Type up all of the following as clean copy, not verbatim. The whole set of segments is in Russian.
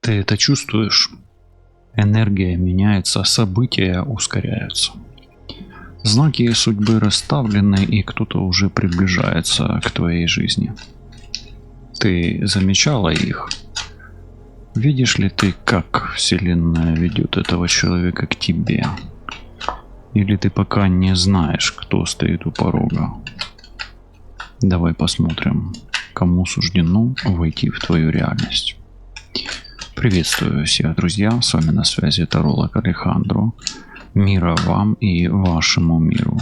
Ты это чувствуешь? Энергия меняется, события ускоряются. Знаки судьбы расставлены, и кто-то уже приближается к твоей жизни. Ты замечала их? Видишь ли ты, как Вселенная ведет этого человека к тебе? Или ты пока не знаешь, кто стоит у порога? Давай посмотрим, кому суждено войти в твою реальность. Приветствую всех, друзья, с вами на связи таролог Алехандро. Мира вам и вашему миру.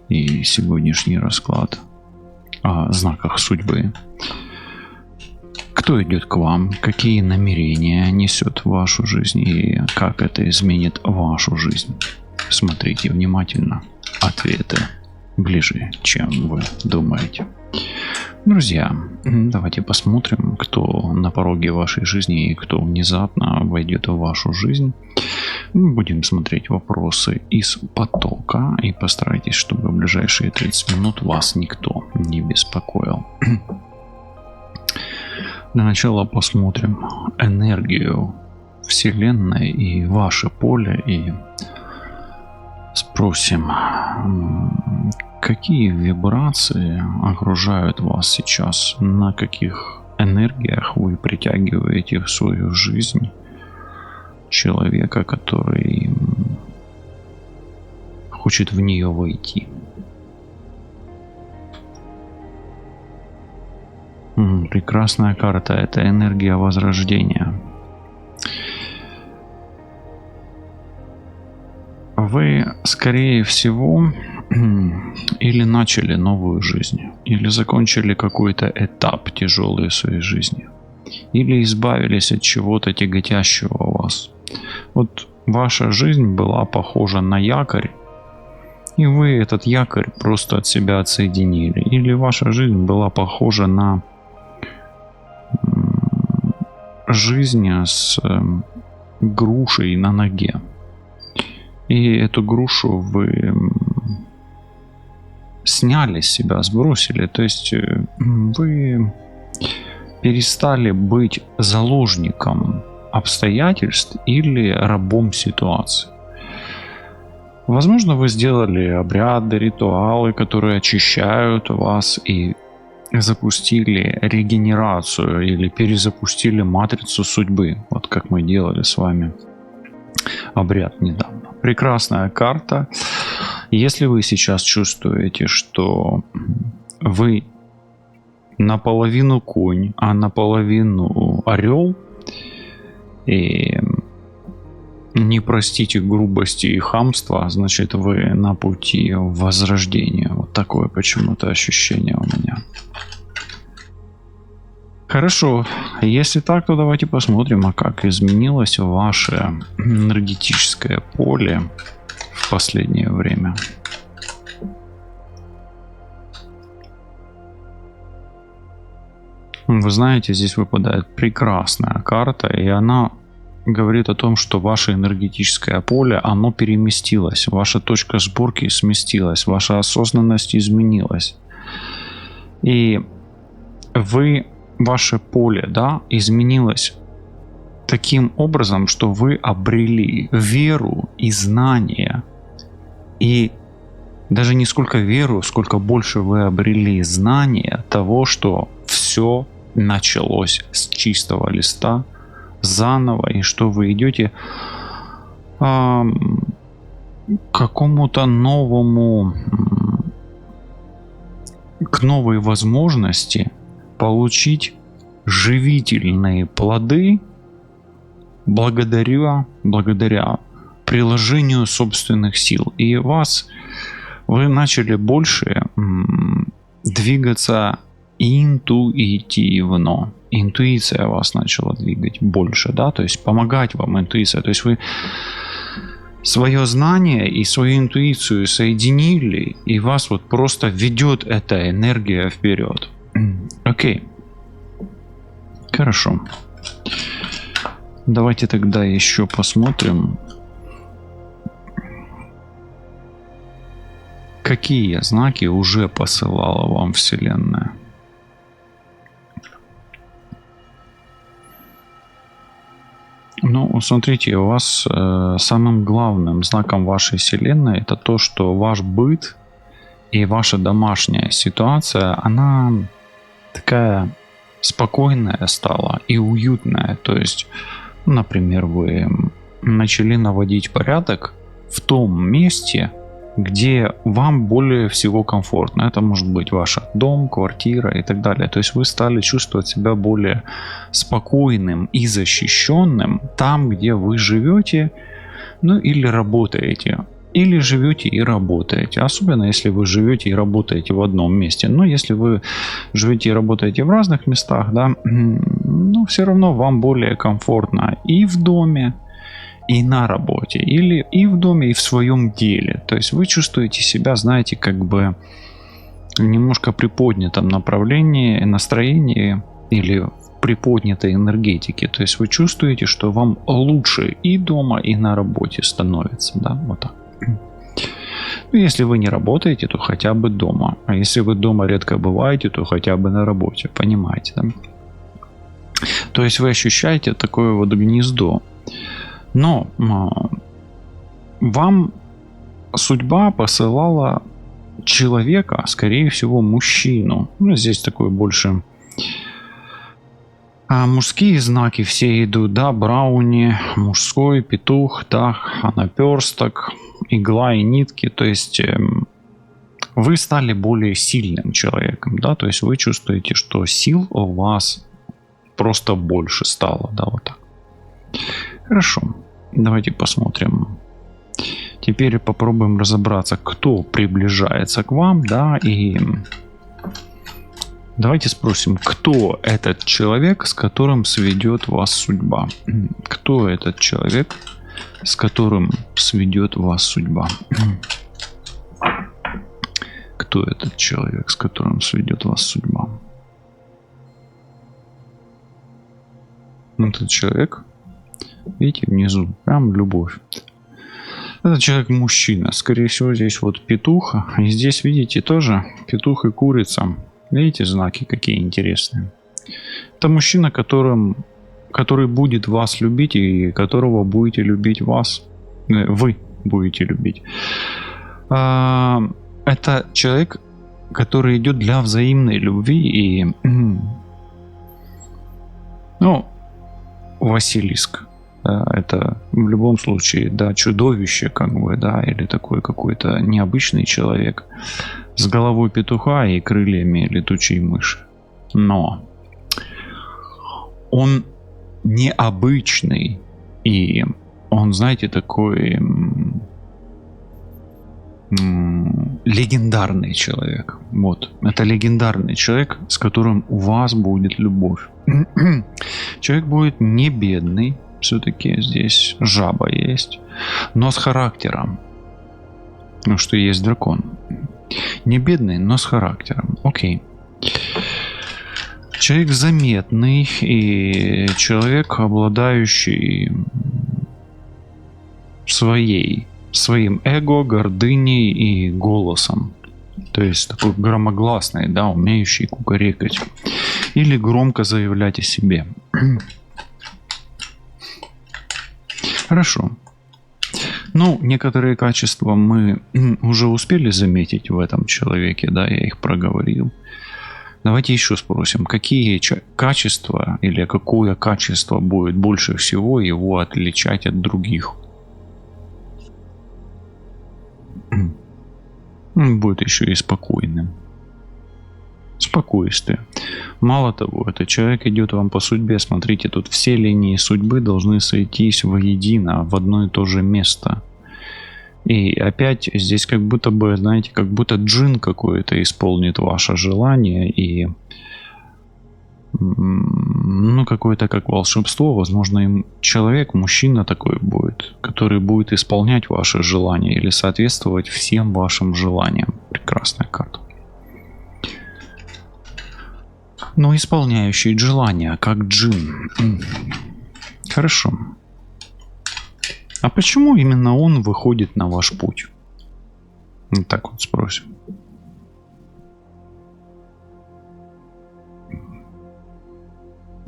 И сегодняшний расклад о знаках судьбы. Кто идет к вам, какие намерения несет в вашу жизнь и как это изменит вашу жизнь. Смотрите внимательно. Ответы ближе, чем вы думаете. Друзья, давайте посмотрим, кто на пороге вашей жизни и кто внезапно войдет в вашу жизнь. Мы будем смотреть вопросы из потока и постарайтесь, чтобы в ближайшие 30 минут вас никто не беспокоил. Для начала посмотрим энергию Вселенной и ваше поле и спросим, какие вибрации окружают вас сейчас, на каких энергиях вы притягиваете в свою жизнь человека, который хочет в нее войти. Прекрасная карта, это энергия возрождения. Вы, скорее всего, или начали новую жизнь, или закончили какой-то этап тяжелый в своей жизни, или избавились от чего-то тяготящего вас. Вот ваша жизнь была похожа на якорь, и вы этот якорь просто от себя отсоединили. Или ваша жизнь была похожа на жизнь с грушей на ноге. И эту грушу вы сняли с себя, сбросили. То есть вы перестали быть заложником обстоятельств или рабом ситуации. Возможно, вы сделали обряды, ритуалы, которые очищают вас и запустили регенерацию или перезапустили матрицу судьбы. Вот как мы делали с вами обряд недавно. Прекрасная карта. Если вы сейчас чувствуете, что вы наполовину конь, а наполовину орел, и не простите грубости и хамства, значит вы на пути возрождения. Вот такое почему-то ощущение у меня. Хорошо, если так, то давайте посмотрим, а как изменилось ваше энергетическое поле в последнее время. Вы знаете, здесь выпадает прекрасная карта, и она говорит о том, что ваше энергетическое поле, оно переместилось, ваша точка сборки сместилась, ваша осознанность изменилась. И ваше поле, да, изменилось таким образом, что вы обрели веру и знания. И даже не сколько веру, сколько больше вы обрели знания того, что все началось с чистого листа, заново, и что вы идете к какому-то новому, к новой возможности получить живительные плоды благодаря приложению собственных сил. И вы начали больше двигаться интуитивно. Интуиция вас начала двигать больше, да, то есть помогать вам интуиция. То есть вы свое знание и свою интуицию соединили, и вас вот просто ведет эта энергия вперед. Окей. Хорошо. Давайте тогда еще посмотрим, какие знаки уже посылала вам Ну, смотрите, у вас самым главным знаком вашей вселенной это то, что ваш быт и ваша домашняя ситуация, она такая спокойная стала и уютная. То есть, например, вы начали наводить порядок в том месте, где вам более всего комфортно. Это может быть ваш дом, квартира и так далее. То есть вы стали чувствовать себя более спокойным и защищенным там, где вы живете, ну или работаете. Или живете и работаете. Особенно если вы живете и работаете в одном месте. Но если вы живете и работаете в разных местах, да, ну все равно вам более комфортно и в доме, и на работе, или и в доме, и в своем деле. То есть вы чувствуете себя, знаете, как бы немножко приподнятом направлении, настроении или в приподнятой энергетике. То есть вы чувствуете, что вам лучше и дома, и на работе становится, да, вот так. Ну, если вы не работаете, то хотя бы дома. А если вы дома редко бываете, то хотя бы на работе. Понимаете, да? То есть вы ощущаете такое вот гнездо. Но вам судьба посылала человека, скорее всего, мужчину. Ну, здесь такой больше... мужские знаки все идут, да, брауни, мужской, петух, да, наперсток, игла и нитки. То есть вы стали более сильным человеком, да, то есть вы чувствуете, что сил у вас просто больше стало, да, вот так. Хорошо, давайте посмотрим. Теперь попробуем разобраться, кто приближается к вам, да, и давайте спросим, кто этот человек, с которым сведет вас судьба. Кто этот человек, с которым сведет вас судьба? Кто этот человек, с которым сведет вас судьба? Этот человек, видите, внизу, прям любовь. Этот человек мужчина. Скорее всего, здесь вот петух. И здесь, видите, тоже петух и курица. Видите, знаки какие интересные. Это мужчина, который будет вас любить и которого будете любить вас. Вы будете любить. Это человек, который идет для взаимной любви и... Ну, Василиск. Это в любом случае, да, чудовище, как бы, да, или такой какой-то необычный человек с головой петуха и крыльями летучей мыши. Но он необычный, и он, знаете, такой легендарный человек. Вот. Это легендарный человек, с которым у вас будет любовь. Человек будет не бедный. Все-таки здесь жаба есть. Но с характером. Ну что есть дракон. Не бедный, но с характером. Окей. Человек заметный и человек, обладающий своим эго, гордыней и голосом. То есть такой громогласный, да, умеющий кукарекать. Или громко заявлять о себе. Хорошо. Ну, некоторые качества мы уже успели заметить в этом человеке, да, я их проговорил. Давайте еще спросим, какие качества или какое качество будет больше всего его отличать от других? Будет еще и спокойным. Спокойствие. Мало того, этот человек идет вам по судьбе. Смотрите, тут все линии судьбы должны сойтись воедино, в одно и то же место. И опять здесь как будто бы, знаете, как будто джин какой-то исполнит ваше желание. И ну, какое-то как волшебство. Возможно, им человек, мужчина такой будет, который будет исполнять ваши желания или соответствовать всем вашим желаниям. Прекрасная карта. Но исполняющий желания, как джин. Хорошо. А почему именно он выходит на ваш путь? Вот так вот спросим.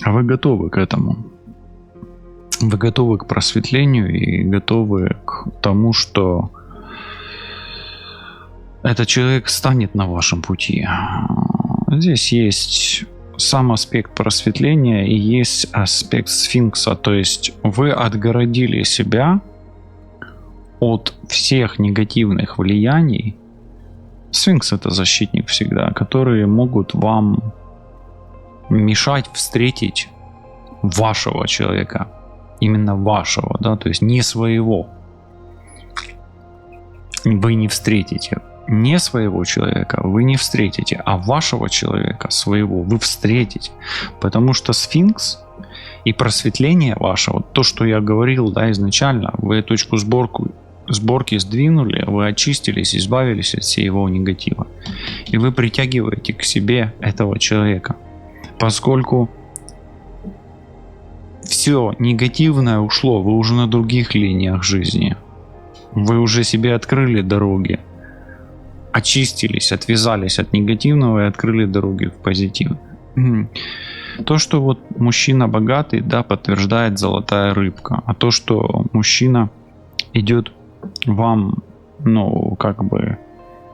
А вы готовы к этому? Вы готовы к просветлению и готовы к тому, что этот человек станет на вашем пути. Здесь есть сам аспект просветления и есть аспект сфинкса. То есть вы отгородили себя от всех негативных влияний. Сфинкс — это защитник всегда, которые могут вам мешать встретить вашего человека. Именно вашего, да, то есть не своего. Вы не встретите. Не своего человека вы не встретите, а вашего человека, своего, вы встретите. Потому что сфинкс и просветление вашего, то, что я говорил, да, изначально, вы точку сборки сдвинули, вы очистились, избавились от всего негатива. И вы притягиваете к себе этого человека. Поскольку все негативное ушло, вы уже на других линиях жизни. Вы уже себе открыли дороги. Очистились, отвязались от негативного и открыли дороги в позитив. То, что вот мужчина богатый, да, подтверждает золотая рыбка. А то, что мужчина идет вам, ну, как бы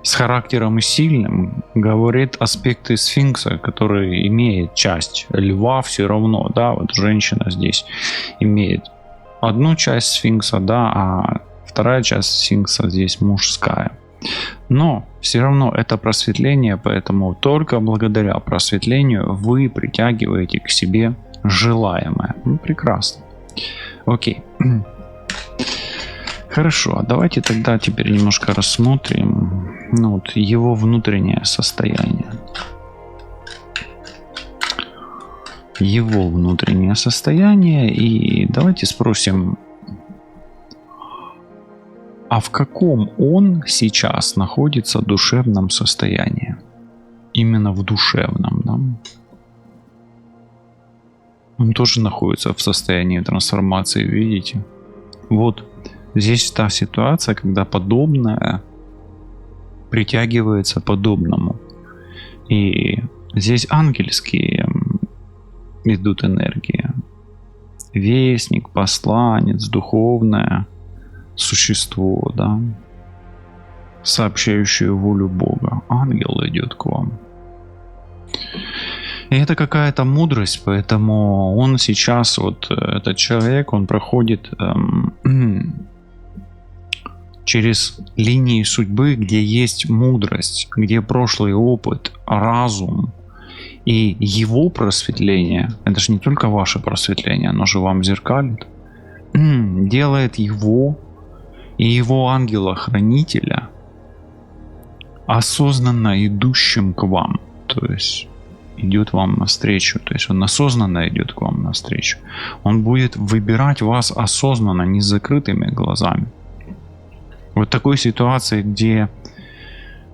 с характером и сильным, говорит аспекты сфинкса, который имеет часть льва все равно, да, вот женщина здесь имеет одну часть сфинкса, да, а вторая часть сфинкса здесь мужская. Но все равно это просветление, поэтому только благодаря просветлению вы притягиваете к себе желаемое. Ну, прекрасно. Окей. Хорошо, а давайте тогда теперь немножко рассмотрим, ну, вот, его внутреннее состояние. Его внутреннее состояние. И давайте спросим, а в каком он сейчас находится душевном состоянии? Именно в душевном, да? Он тоже находится в состоянии трансформации, видите? Вот здесь та ситуация, когда подобное притягивается подобному. И здесь ангельские идут энергии. Вестник, посланец, духовное существо, да, сообщающее волю Бога. Ангел идет к вам. И это какая-то мудрость, поэтому он сейчас, вот этот человек, он проходит через линии судьбы, где есть мудрость, где прошлый опыт, разум и его просветление. Это же не только ваше просветление, оно же вам зеркалит. Делает его и его ангела-хранителя осознанно идущим к вам. То есть идет вам навстречу. То есть он осознанно идет к вам навстречу. Он будет выбирать вас осознанно, не с закрытыми глазами. Вот такой ситуации, где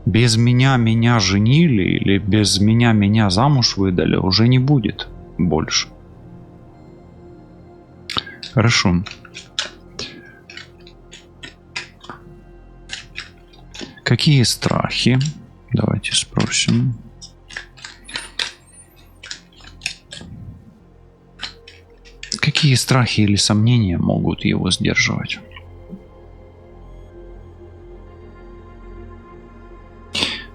без меня женили или без меня замуж выдали, уже не будет больше. Хорошо. Какие страхи? Давайте спросим. Какие страхи или сомнения могут его сдерживать?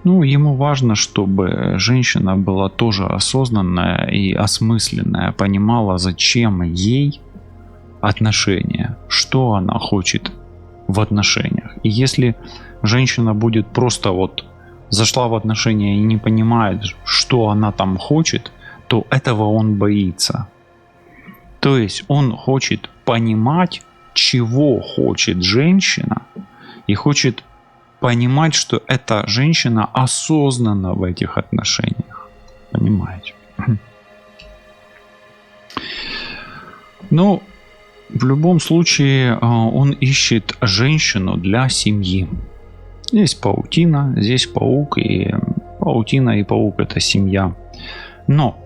Ну, ему важно, чтобы женщина была тоже осознанная и осмысленная, понимала, зачем ей отношения, что она хочет в отношениях. И если женщина будет просто вот зашла в отношения и не понимает, что она там хочет, то этого он боится. То есть он хочет понимать, чего хочет женщина, и хочет понимать, что эта женщина осознанна в этих отношениях. Понимаете? Ну, в любом случае, он ищет женщину для семьи. Здесь паутина, здесь паук, и паутина и паук — это семья. Но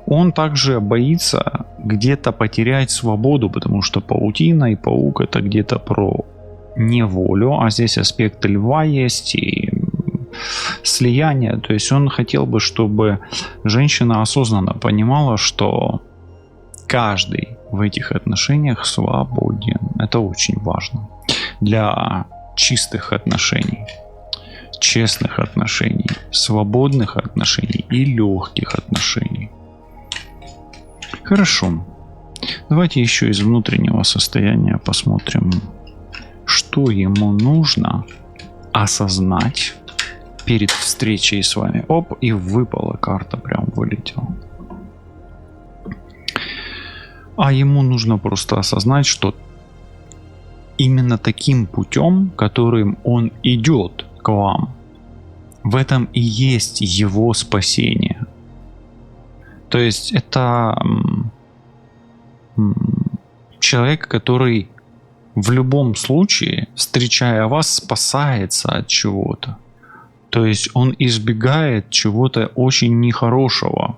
он также боится где-то потерять свободу, потому что паутина и паук — это где-то про неволю, а здесь аспект льва есть и слияние. То есть он хотел бы, чтобы женщина осознанно понимала, что каждый в этих отношениях свободен. Это очень важно. Для чистых отношений, честных отношений, свободных отношений и легких отношений. Хорошо. Давайте еще из внутреннего состояния посмотрим, что ему нужно осознать перед встречей с вами. Оп, и выпала карта, прям вылетела. А ему нужно просто осознать, что именно таким путем, которым он идет к вам, в этом и есть его спасение. То есть это человек, который в любом случае, встречая вас, спасается от чего-то. То есть он избегает чего-то очень нехорошего.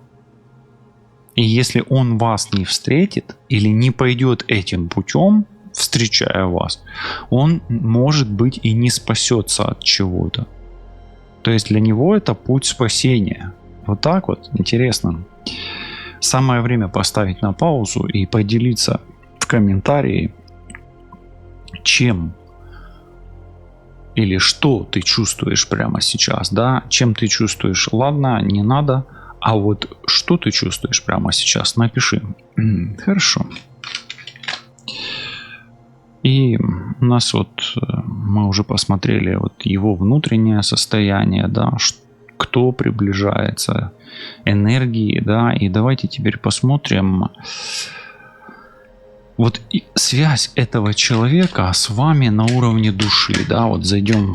И если он вас не встретит или не пойдет этим путем, встречая вас, он, может быть, и не спасется от чего-то. То есть для него это путь спасения. Вот так вот, интересно. Самое время поставить на паузу и поделиться в комментарии, чем или что ты чувствуешь прямо сейчас, да? Чем ты чувствуешь? Ладно, не надо. А вот что ты чувствуешь прямо сейчас? Напиши. Хорошо. И у нас вот мы уже посмотрели вот его внутреннее состояние, да, кто приближается, энергии, да, и давайте теперь посмотрим вот связь этого человека с вами на уровне души, да, вот зайдем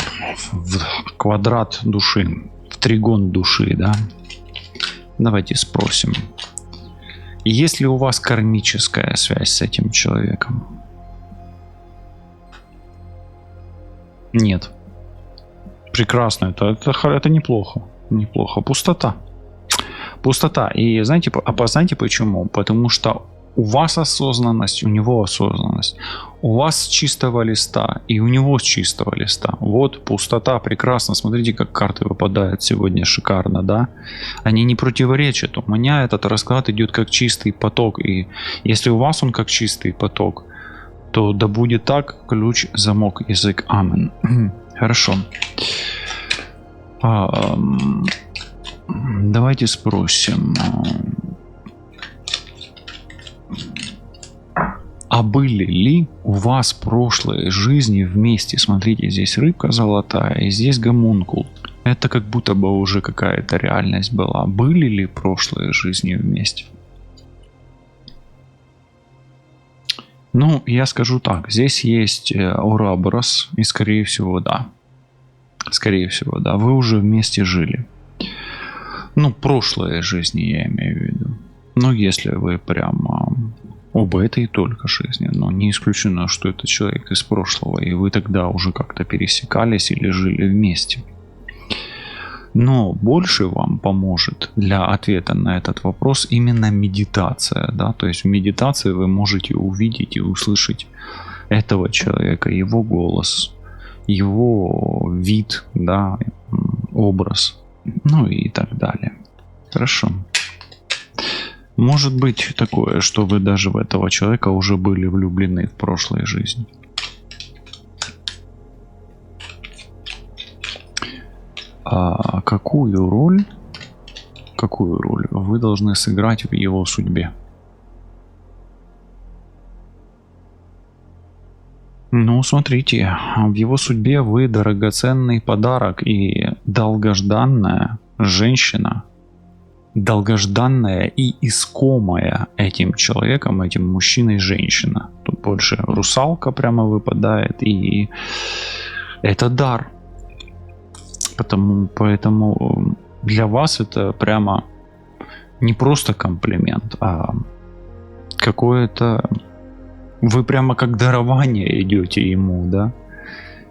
в квадрат души, в тригон души, да. Давайте спросим, есть ли у вас кармическая связь с этим человеком? Нет. Прекрасно, это неплохо. Неплохо. Пустота. Пустота. И знаете, знаете почему? Потому что у вас осознанность, у него осознанность. У вас с чистого листа и у него с чистого листа. Вот пустота, прекрасно. Смотрите, как карты выпадают сегодня, шикарно, да? Они не противоречат. У меня этот расклад идет как чистый поток. И если у вас он как чистый поток, то да будет так, ключ, замок, язык. Амен. Хорошо. Давайте спросим. А были ли у вас прошлые жизни вместе? Смотрите, здесь рыбка золотая, и здесь гомункул. Это как будто бы уже какая-то реальность была. Были ли прошлые жизни вместе? Ну, я скажу так. Здесь есть Ouroboros, и скорее всего, да. Скорее всего, да. Вы уже вместе жили. Ну, прошлые жизни я имею в виду. Ну, если вы прямо об этой только жизни, но не исключено, что это человек из прошлого, и вы тогда уже как-то пересекались или жили вместе. Но больше вам поможет для ответа на этот вопрос именно медитация, да, то есть в медитации вы можете увидеть и услышать этого человека, его голос, его вид, да, образ, ну и так далее. Хорошо. Может быть такое, что вы даже в этого человека уже были влюблены в прошлой жизни. А какую роль вы должны сыграть в его судьбе? Ну, смотрите, в его судьбе вы драгоценный подарок и долгожданная женщина, долгожданная и искомая этим человеком, этим мужчиной женщина. Тут больше русалка прямо выпадает, и это дар. Поэтому для вас это прямо не просто комплимент, а какое-то... Вы прямо как дарование идете ему, да?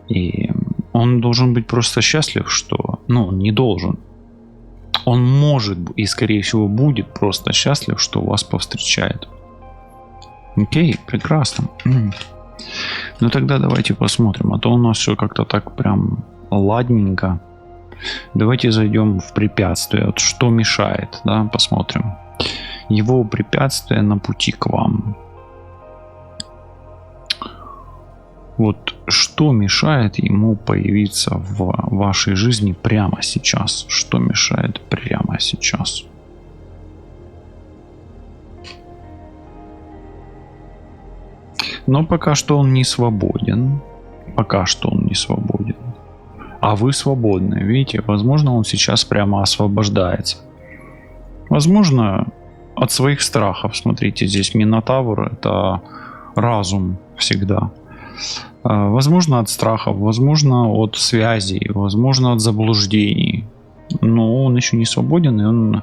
И он должен быть просто счастлив, что... Ну, не должен. Он может и, скорее всего, будет просто счастлив, что вас повстречает. Окей, прекрасно. Ну, тогда давайте посмотрим. А то у нас все как-то так прям ладненько. Давайте зайдем в препятствия. Вот что мешает, да, посмотрим. Его препятствия на пути к вам. Вот что мешает ему появиться в вашей жизни прямо сейчас? Что мешает прямо сейчас? Но пока что он не свободен. Пока что он не свободен. А вы свободны. Видите, возможно, он сейчас прямо освобождается. Возможно, от своих страхов. Смотрите, здесь Минотавр — это разум всегда. Возможно, от страхов, возможно, от связей, возможно, от заблуждений. Но он еще не свободен, и он,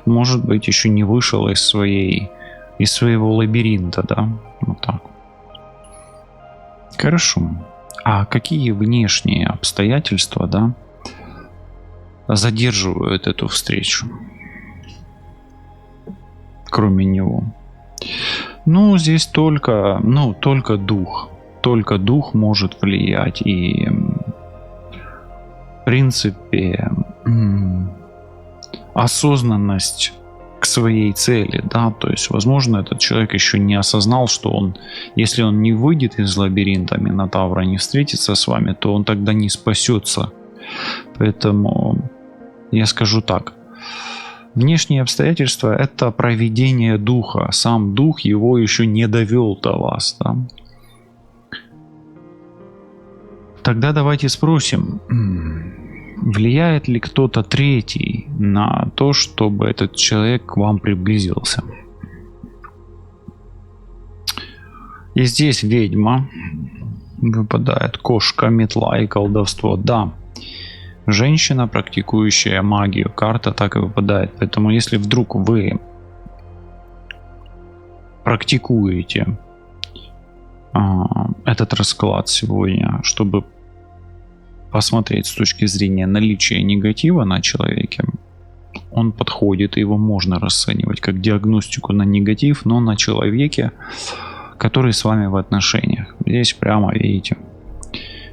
может быть, еще не вышел из своего лабиринта, да? Вот так. Хорошо. А какие внешние обстоятельства, да, задерживают эту встречу, кроме него? Ну, здесь только дух. Только дух может влиять. И, в принципе, осознанность к своей цели, да, то есть, возможно, этот человек еще не осознал, что он, если он не выйдет из лабиринта Минотавра, не встретится с вами, то он тогда не спасется. Поэтому я скажу так: внешние обстоятельства — это провидение духа. Сам дух его еще не довел до вас, да? Тогда давайте спросим, влияет ли кто-то третий на то, чтобы этот человек к вам приблизился? И здесь ведьма выпадает, кошка, метла и колдовство. Да, женщина, практикующая магию, карта так и выпадает. Поэтому если вдруг вы практикуете этот расклад сегодня, чтобы посмотреть с точки зрения наличия негатива на человеке, он подходит, его можно расценивать как диагностику на негатив, но на человеке, который с вами в отношениях. Здесь прямо видите: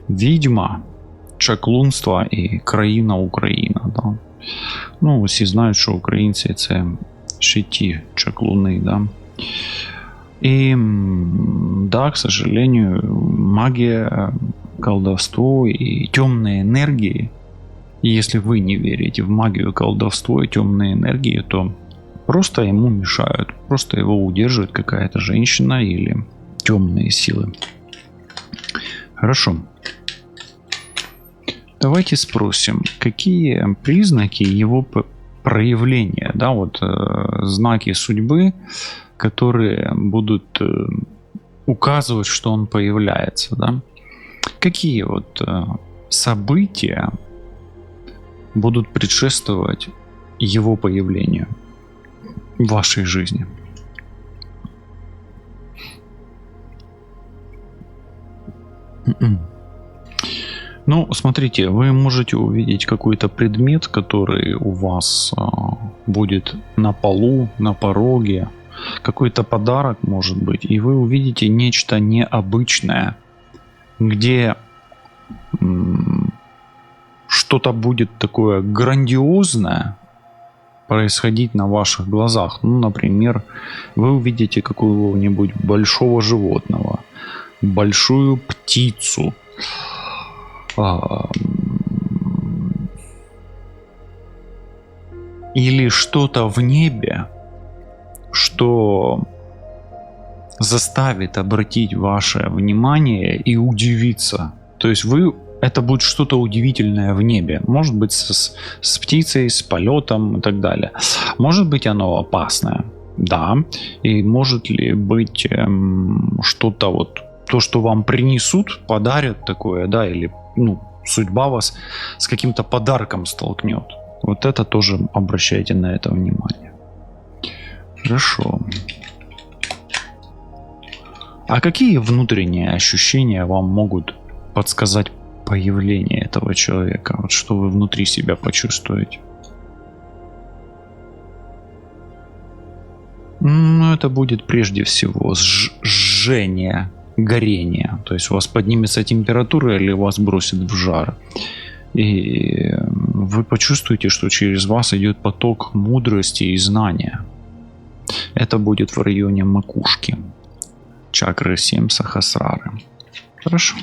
ведьма, чаклунство и країна Україна. Да? Ну, всі знають, що українці — це ще ті чаклуни, да? И да, к сожалению, магия, колдовство и темные энергии, и если вы не верите в магию, колдовство и темные энергии, то просто ему мешают, просто его удерживает какая-то женщина или темные силы. Хорошо. Давайте спросим, какие признаки его проявления, да, вот знаки судьбы, которые будут указывать, что он появляется, да? Какие вот события будут предшествовать его появлению в вашей жизни? Ну, смотрите, вы можете увидеть какой-то предмет, который у вас будет на полу, на пороге, какой-то подарок, может быть, и вы увидите нечто необычное, где что-то будет такое грандиозное происходить на ваших глазах. Ну, например, вы увидите какого-нибудь большого животного, большую птицу, или что-то в небе, что заставит обратить ваше внимание и удивиться. То есть это будет что-то удивительное в небе. Может быть, с птицей, с полетом и так далее. Может быть, оно опасное. Да. И может ли быть что-то вот, то, что вам принесут, подарят такое, да, или судьба вас с каким-то подарком столкнет. Вот это тоже обращайте на это внимание. Хорошо. А какие внутренние ощущения вам могут подсказать появление этого человека? Вот что вы внутри себя почувствуете? Ну, это будет прежде всего жжение, горение. То есть у вас поднимется температура или вас бросит в жар. И вы почувствуете, что через вас идет поток мудрости и знания. Это будет в районе макушки. Чакры 7 Сахасрары. Хорошо.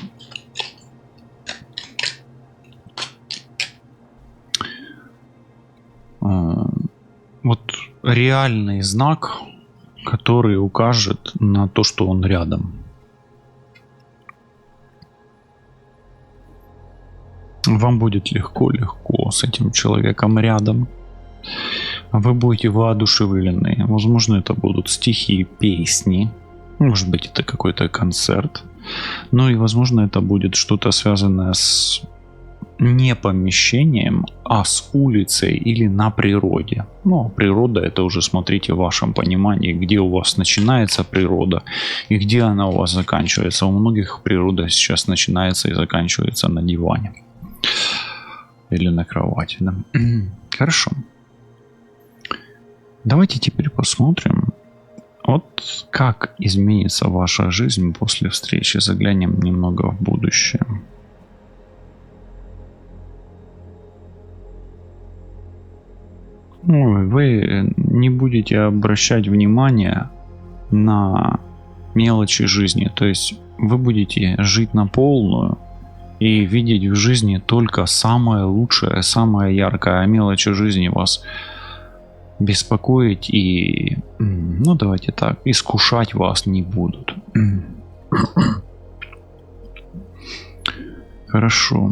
Вот реальный знак, который укажет на то, что он рядом. Вам будет легко с этим человеком рядом. Вы будете воодушевлены. Возможно, это будут стихи, песни. Может быть, это какой-то концерт. Ну и, возможно, это будет что-то связанное с не помещением, а с улицей или на природе. Ну, природа — это уже, смотрите, в вашем понимании, где у вас начинается природа и где она у вас заканчивается. У многих природа сейчас начинается и заканчивается на диване. Или на кровати, да. Хорошо. Давайте теперь посмотрим, вот как изменится ваша жизнь после встречи. Заглянем немного в будущее. Вы не будете обращать внимание на мелочи жизни. То есть вы будете жить на полную и видеть в жизни только самое лучшее, самое яркое. А мелочи жизни вас беспокоить и, ну давайте так, искушать вас не будут. Хорошо.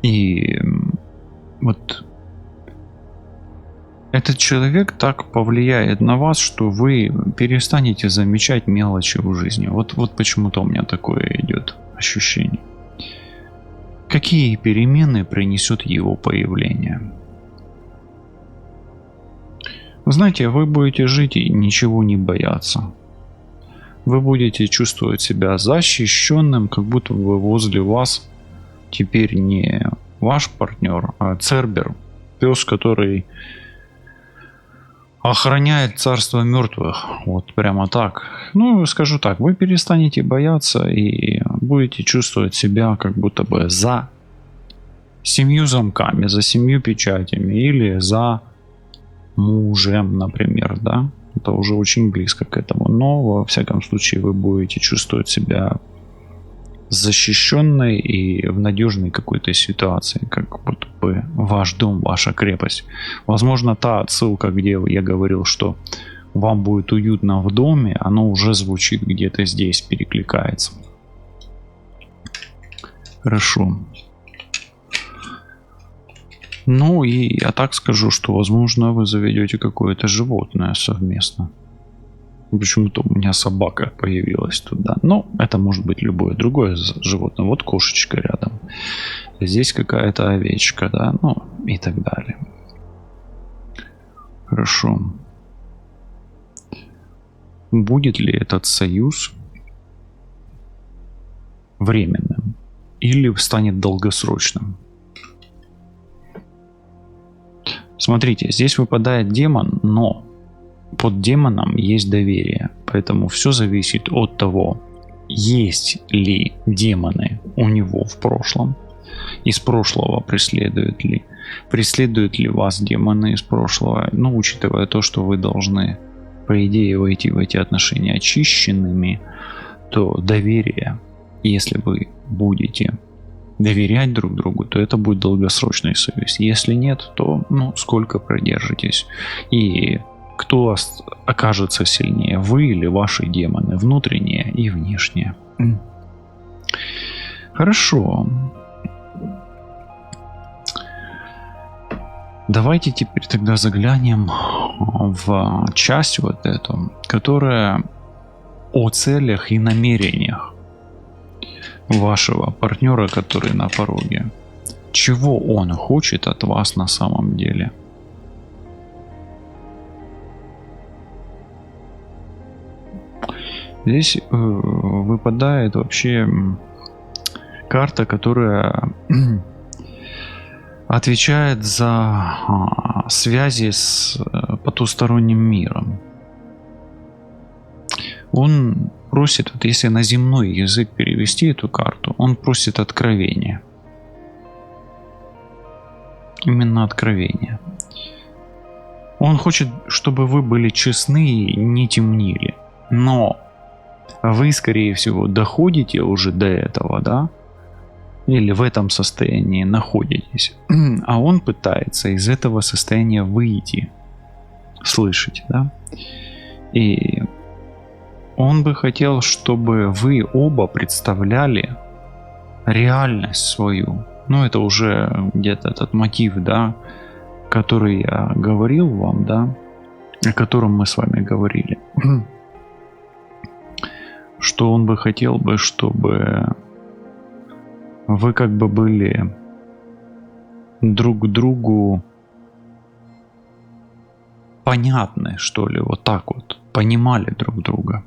И вот этот человек так повлияет на вас, что вы перестанете замечать мелочи в жизни. Вот почему-то у меня такое идет ощущение. Какие перемены принесет его появление? Вы знаете, вы будете жить и ничего не бояться. Вы будете чувствовать себя защищенным, как будто бы возле вас теперь не ваш партнер, а Цербер, пес, который охраняет царство мертвых. Вот прямо так. Ну, скажу так, вы перестанете бояться и будете чувствовать себя как будто бы за 7 замками, за 7 печатями или за мужем, например, да. Это уже очень близко к этому. Но, во всяком случае, вы будете чувствовать себя защищенной и в надежной какой-то ситуации, как будто бы ваш дом, ваша крепость. Возможно, та отсылка, где я говорил, что вам будет уютно в доме, оно уже звучит где-то здесь, перекликается. Хорошо. Ну и я так скажу, что возможно вы заведете какое-то животное совместно. Почему-то у меня собака появилась туда. Но это может быть любое другое животное. Вот кошечка рядом. Здесь какая-то овечка, да, ну и так далее. Хорошо. Будет ли этот союз временным или станет долгосрочным? Смотрите, здесь выпадает демон, но под демоном есть доверие. Поэтому все зависит от того, есть ли демоны у него в прошлом, из прошлого преследуют ли вас демоны из прошлого. Ну, учитывая то, что вы должны, по идее, войти в эти отношения очищенными, то доверие, если вы будете доверять друг другу, то это будет долгосрочный союз. Если нет, то ну сколько продержитесь. И кто окажется сильнее, вы или ваши демоны, внутренние и внешние. Хорошо. Давайте теперь тогда заглянем в часть вот эту, которая о целях и намерениях вашего партнера, который на пороге. Чего он хочет от вас на самом деле? Здесь выпадает вообще карта, которая отвечает за связи с потусторонним миром. Он просит, вот если на земной язык перевести эту карту, он просит откровения. Именно откровения. Он хочет, чтобы вы были честны и не темнили. Но вы, скорее всего, доходите уже до этого, да? Или в этом состоянии находитесь. А он пытается из этого состояния выйти. Слышите, да? И он бы хотел, чтобы вы оба представляли реальность свою. Ну, это уже где-то этот мотив, да, который я говорил вам, да, о котором мы с вами говорили. Что он бы хотел бы, чтобы вы как бы были друг другу понятны, что ли, вот так вот, понимали друг друга.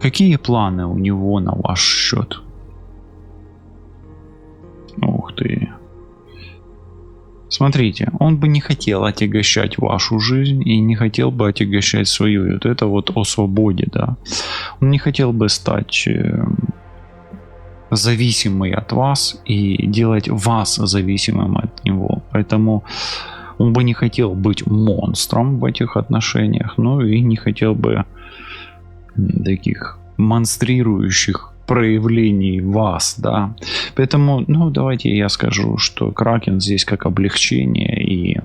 Какие планы у него на ваш счет? Ух ты. Смотрите, он бы не хотел отягощать вашу жизнь и не хотел бы отягощать свою. И вот это вот о свободе, да. Он не хотел бы стать зависимый от вас и делать вас зависимым от него. Поэтому он бы не хотел быть монстром в этих отношениях, но и не хотел бы таких монстрирующих проявлений вас, да. Поэтому, ну, давайте я скажу, что Кракен здесь как облегчение, и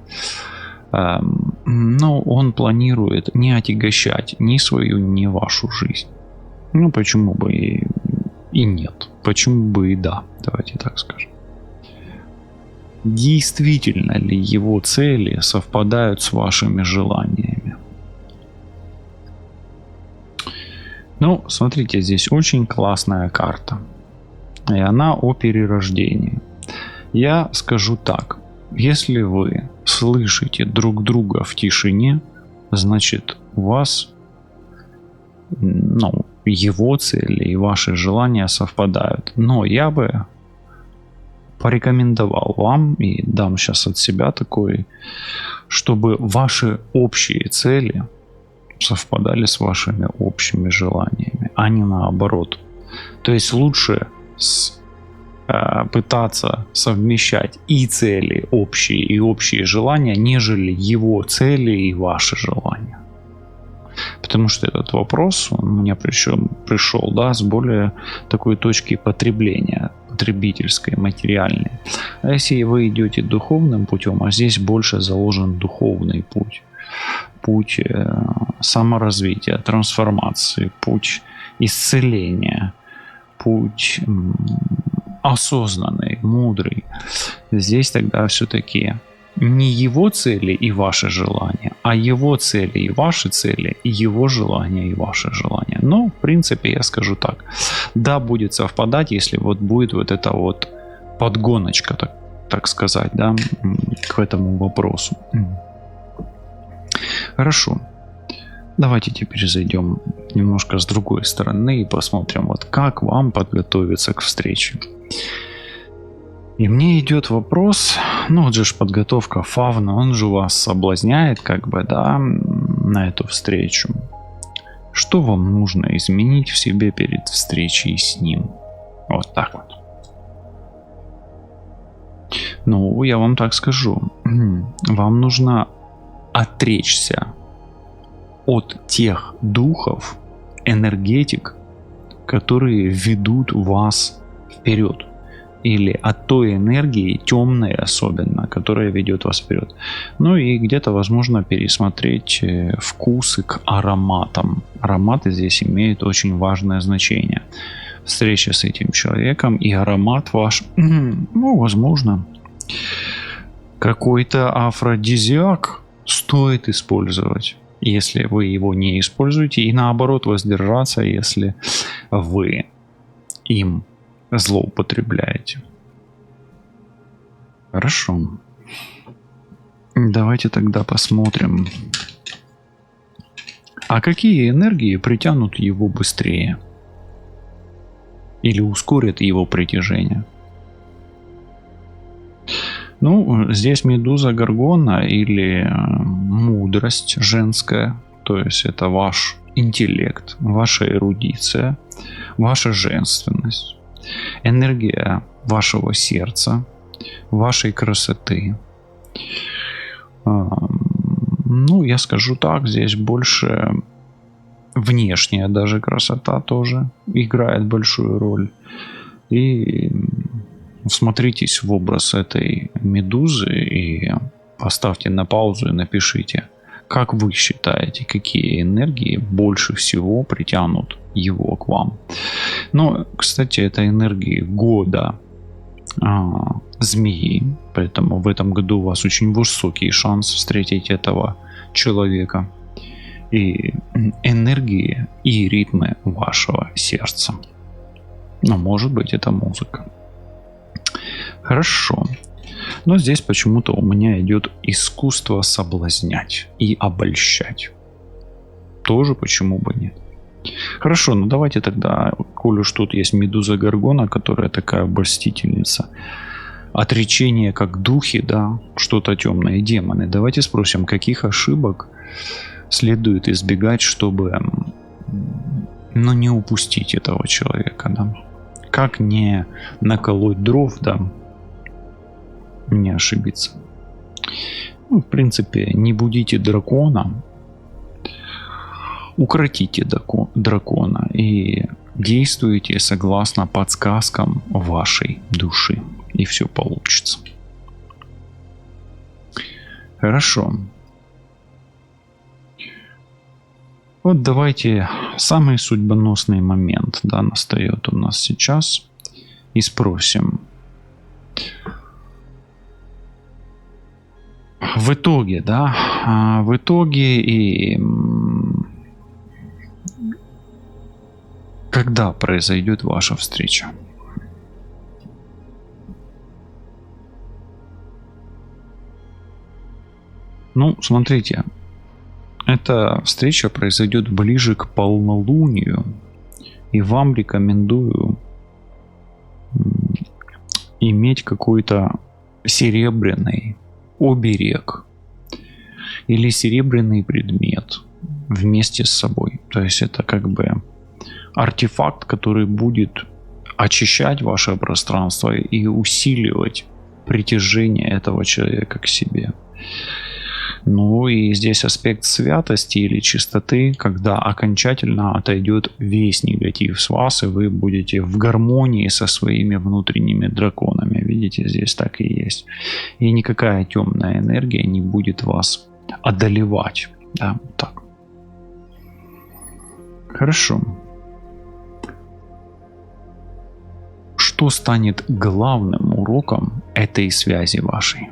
ну, он планирует не отягощать ни свою, ни вашу жизнь. Ну, почему бы и нет? Почему бы и да? Давайте так скажем. Действительно ли его цели совпадают с вашими желаниями? Ну, смотрите, здесь очень классная карта. И она о перерождении. Я скажу так. Если вы слышите друг друга в тишине, значит, у вас, ну, его цели и ваши желания совпадают. Но я бы порекомендовал вам, и дам сейчас от себя такой, чтобы ваши общие цели совпадали с вашими общими желаниями, а не наоборот. То есть лучше пытаться совмещать и цели общие, и общие желания, нежели его цели и ваши желания. Потому что этот вопрос, он мне пришел, да, с более такой точки потребления, потребительской, материальной. А если вы идете духовным путем, а здесь больше заложен духовный путь, путь саморазвития, трансформации, путь исцеления, путь осознанный, мудрый. Здесь тогда все-таки не его цели и ваши желания, а его цели и ваши цели, и его желания и ваши желания. Но, в принципе, я скажу так. Да, будет совпадать, если вот будет вот эта вот подгоночка, так сказать, да, к этому вопросу. Хорошо. Давайте теперь зайдем немножко с другой стороны и посмотрим, вот как вам подготовиться к встрече. И мне идет вопрос, ну вот же подготовка фавна, он же вас соблазняет как бы, да, на эту встречу. Что вам нужно изменить в себе перед встречей с ним? Вот так вот. Ну, я вам так скажу. Вам нужно отречься от тех духов, энергетик, которые ведут вас вперед. Или от той энергии, темной особенно, которая ведет вас вперед. Ну и где-то, возможно, пересмотреть вкусы к ароматам. Ароматы здесь имеют очень важное значение. Встреча с этим человеком и аромат ваш, ну, возможно, какой-то афродизиак стоит использовать, если вы его не используете, и наоборот воздержаться, если вы им злоупотребляете. Хорошо. Давайте тогда посмотрим. А какие энергии притянут его быстрее? Или ускорят его притяжение? Ну, здесь Медуза Горгона или мудрость женская. То есть это ваш интеллект, ваша эрудиция, ваша женственность. Энергия вашего сердца, вашей красоты, Ну, я скажу так, здесь больше внешняя даже красота тоже играет большую роль. И всмотритесь в образ этой медузы и поставьте на паузу и напишите, как вы считаете, какие энергии больше всего притянут его к вам. Но, кстати, это энергии года змеи, поэтому в этом году у вас очень высокий шанс встретить этого человека. И энергии и ритмы вашего сердца. Но может быть это музыка. Хорошо. Но здесь почему-то у меня идет искусство соблазнять и обольщать. Тоже почему бы нет. Хорошо, ну давайте тогда, коль уж тут есть Медуза Горгона, которая такая обольстительница, отречение как духи, да, что-то темное, демоны. Давайте спросим, каких ошибок следует избегать, чтобы, ну, не упустить этого человека, да. Как не наколоть дров, да, не ошибиться. Ну, в принципе, не будите дракона, укротите дракона и действуйте согласно подсказкам вашей души. И все получится. Хорошо. Вот давайте самый судьбоносный момент, да, настает у нас сейчас. И спросим. В итоге, да, в итоге и когда произойдет ваша встреча? Ну, смотрите, эта встреча произойдет ближе к полнолунию, и вам рекомендую иметь какой-то серебряный оберег или серебряный предмет вместе с собой. То есть это как бы артефакт, который будет очищать ваше пространство и усиливать притяжение этого человека к себе. Ну и здесь аспект святости или чистоты, когда окончательно отойдет весь негатив с вас, и вы будете в гармонии со своими внутренними драконами. Видите, здесь так и есть. И никакая темная энергия не будет вас одолевать. Да, вот так. Хорошо. Что станет главным уроком этой связи вашей?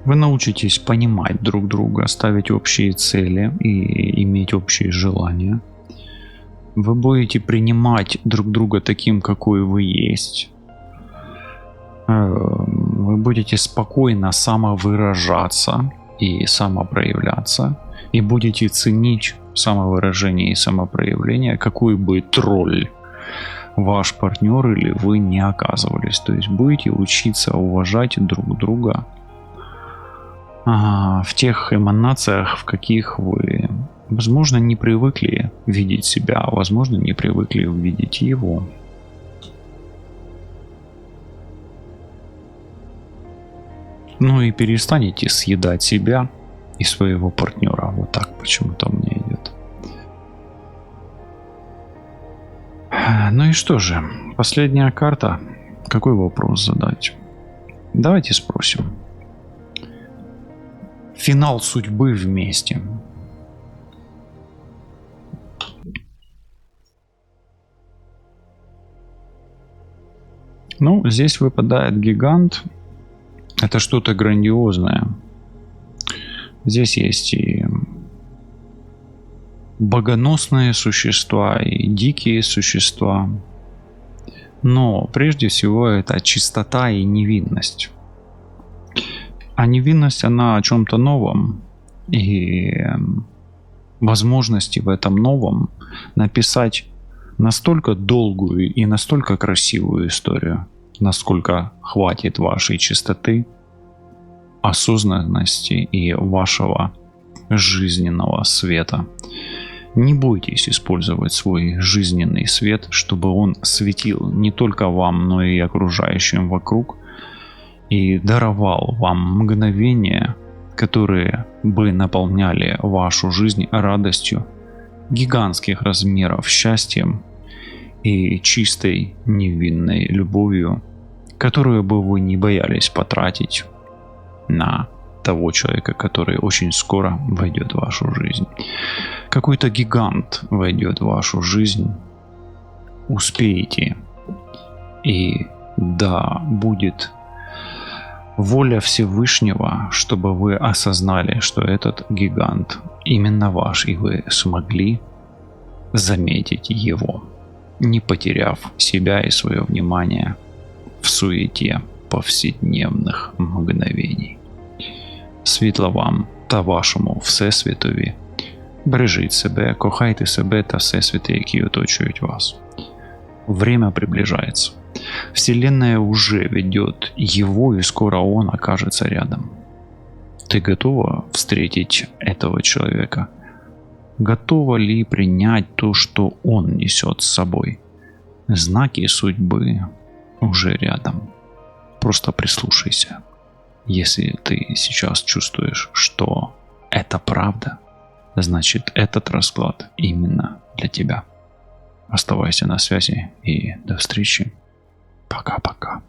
Вы научитесь понимать друг друга, ставить общие цели и иметь общие желания. Вы будете принимать друг друга таким, какой вы есть. Вы будете спокойно самовыражаться и самопроявляться. И будете ценить самовыражение и самопроявление, какой бы роль ваш партнер или вы не оказывались. То есть будете учиться уважать друг друга в тех эманациях, в каких вы, возможно, не привыкли видеть себя, а возможно, не привыкли видеть его. Ну и перестанете съедать себя и своего партнера. Вот так почему-то у меня идет. Ну и что же, последняя карта. Какой вопрос задать? Давайте спросим. Финал судьбы вместе. Ну, здесь выпадает гигант. Это что-то грандиозное. Здесь есть и богоносные существа, и дикие существа. Но прежде всего это чистота и невинность. А невинность, она о чем-то новом. И возможности в этом новом написать настолько долгую и настолько красивую историю, насколько хватит вашей чистоты, осознанности и вашего жизненного света. Не бойтесь использовать свой жизненный свет, чтобы он светил не только вам, но и окружающим вокруг, и даровал вам мгновения, которые бы наполняли вашу жизнь радостью, гигантских размеров счастьем и чистой невинной любовью, которую бы вы не боялись потратить на того человека, который очень скоро войдет в вашу жизнь. Какой-то гигант войдет в вашу жизнь, успеете, и да, будет воля Всевышнего, чтобы вы осознали, что этот гигант именно ваш, и вы смогли заметить его, не потеряв себя и свое внимание в суете повседневних мгновений. Світло вам та вашому Всесвітові. Бережіть себе, кохайте себе та Всесвіти, які оточують вас. Время приближается. Вселенная уже ведет его, и скоро он окажется рядом. Ты готова встретить этого человека? Готова ли принять то, что он несет с собой? Знаки судьбы уже рядом. Просто прислушайся. Если ты сейчас чувствуешь, что это правда, значит этот расклад именно для тебя. Оставайся на связи и до встречи. Пока-пока.